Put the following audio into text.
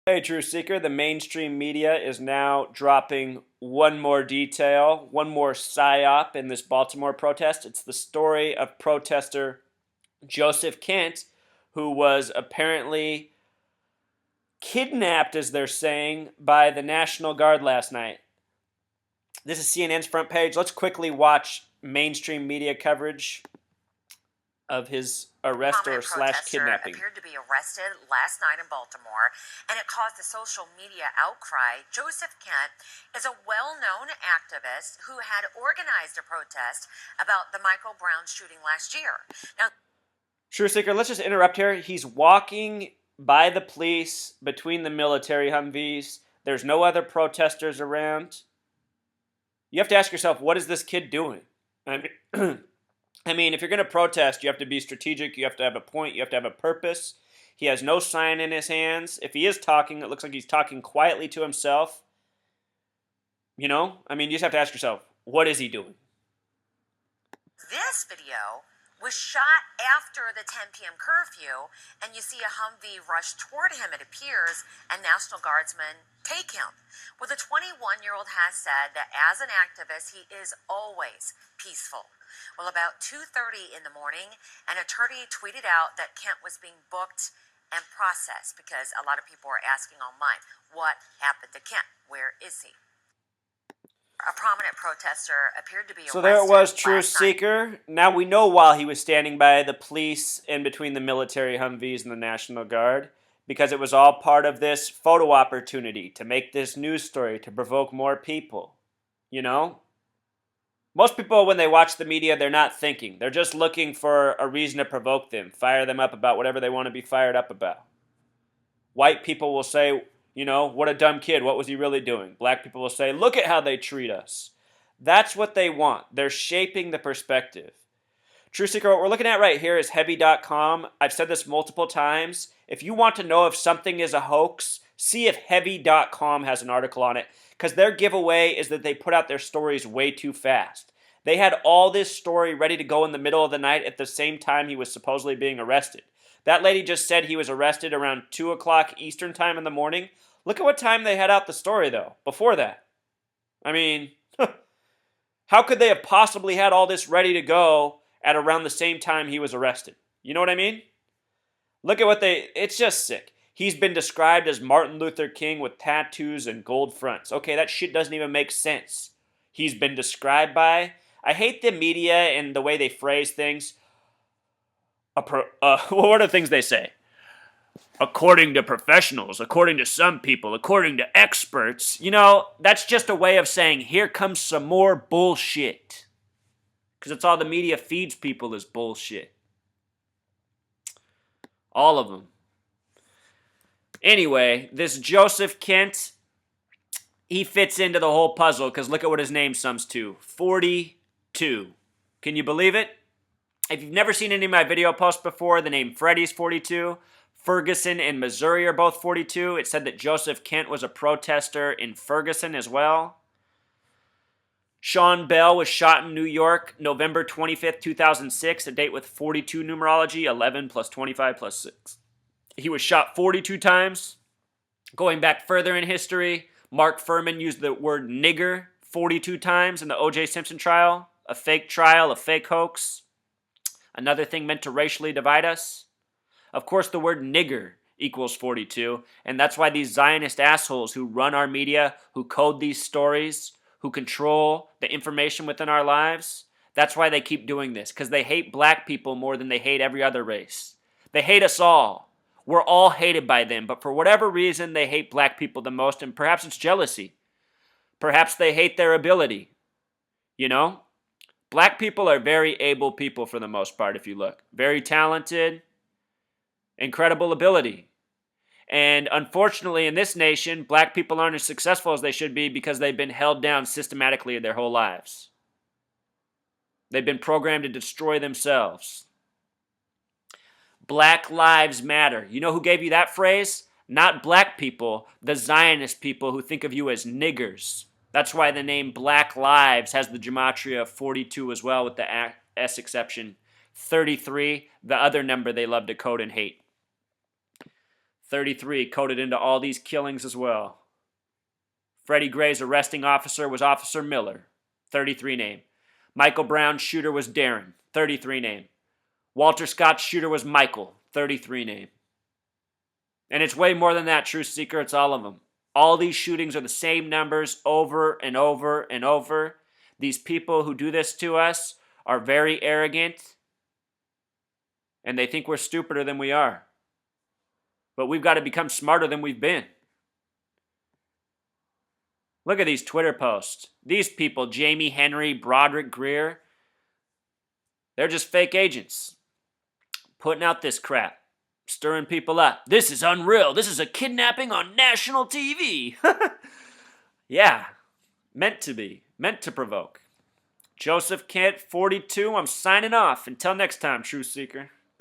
Hey, True Seeker, the mainstream media is now dropping one more detail, one more Psy-Op in this Baltimore protest. It's the story of protester Joseph Kent, who was apparently kidnapped, as they're saying, by the National Guard last night. This is CNN's front page. Let's quickly watch mainstream media coverage of his arrest or slash kidnapping. Appeared to be arrested last night in Baltimore, and it caused a social media outcry. Joseph Kent is a well-known activist who had organized a protest about the Michael Brown shooting last year. Now, True Seeker, let's just interrupt here. He's walking by the police between the military Humvees. There's no other protesters around. You have to ask yourself, what is this kid doing? I mean, if you're going to protest, you have to be strategic. You have to have a point. You have to have a purpose. He has no sign in his hands. If he is talking, it looks like he's talking quietly to himself. You know? I mean, you just have to ask yourself, what is he doing? this video was shot after the 10 p.m. curfew, and you see a Humvee rush toward him, it appears, and National Guardsmen take him. Well, the 21-year-old has said that as an activist, he is always peaceful. Well, about 2:30 in the morning, an attorney tweeted out that Kent was being booked and processed because a lot of people are asking online, what happened to Kent? Where is he? A prominent protester appeared to be arrested. So there it was, True last night. Seeker. Now we know why he was standing by the police in between the military Humvees and the National Guard, because it was all part of this photo opportunity to make this news story, to provoke more people. You know? Most people, when they watch the media, they're not thinking. They're just looking for a reason to provoke them, fire them up about whatever they want to be fired up about. White people will say, you know, what a dumb kid. What was he really doing? Black people will say, look at how they treat us. That's what they want. They're shaping the perspective. True Seeker, what we're looking at right here is Heavy.com. I've said this multiple times. If you want to know if something is a hoax, see if Heavy.com has an article on it. Because their giveaway is that they put out their stories way too fast. They had all this story ready to go in the middle of the night at the same time he was supposedly being arrested. That lady just said he was arrested around 2 o'clock Eastern time in the morning. Look at what time they had out the story, though, before that. I mean, how could they have possibly had all this ready to go at around the same time he was arrested? You know what I mean? Look at what it's just sick. He's been described as Martin Luther King with tattoos and gold fronts. Okay, that shit doesn't even make sense. He's been described by... I hate the media and the way they phrase things. What are the things they say? According to professionals, according to some people, according to experts. You know, that's just a way of saying, here comes some more bullshit. Because it's all the media feeds people is bullshit. All of them. Anyway, this Joseph Kent, he fits into the whole puzzle because look at what his name sums to. 42. Can you believe it? If you've never seen any of my video posts before, the name Freddy's 42. Ferguson and Missouri are both 42. It said that Joseph Kent was a protester in Ferguson as well. Sean Bell was shot in New York, November 25th, 2006, a date with 42 numerology, 11 plus 25 plus 6. He was shot 42 times. Going back further in history, Mark Furman used the word nigger 42 times in the O.J. Simpson trial, a fake hoax. Another thing meant to racially divide us. Of course, the word nigger equals 42, and that's why these Zionist assholes who run our media, who code these stories, who control the information within our lives, that's why they keep doing this, because they hate black people more than they hate every other race. They hate us all. We're all hated by them, but for whatever reason, they hate black people the most, and perhaps it's jealousy. Perhaps they hate their ability. You know? Black people are very able people for the most part, if you look. Very talented, incredible ability. And unfortunately, in this nation, black people aren't as successful as they should be because they've been held down systematically their whole lives. They've been programmed to destroy themselves. Black Lives Matter. You know who gave you that phrase? Not black people, the Zionist people who think of you as niggers. That's why the name Black Lives has the gematria of 42 as well, with the S exception. 33, the other number they love to code and hate. 33 coded into all these killings as well. Freddie Gray's arresting officer was Officer Miller, 33 name. Michael Brown's shooter was Darren, 33 name. Walter Scott's shooter was Michael, 33 name. And it's way more than that, Truth Seeker. It's all of them. All these shootings are the same numbers over and over and over. These people who do this to us are very arrogant, and they think we're stupider than we are. But we've got to become smarter than we've been. Look at these Twitter posts. These people, Jamie Henry, Broderick Greer, they're just fake agents. Putting out this crap. Stirring people up. This is unreal. This is a kidnapping on national TV. Yeah. Meant to be. Meant to provoke. Joseph Kent, 42. I'm signing off. Until next time, Truth Seeker.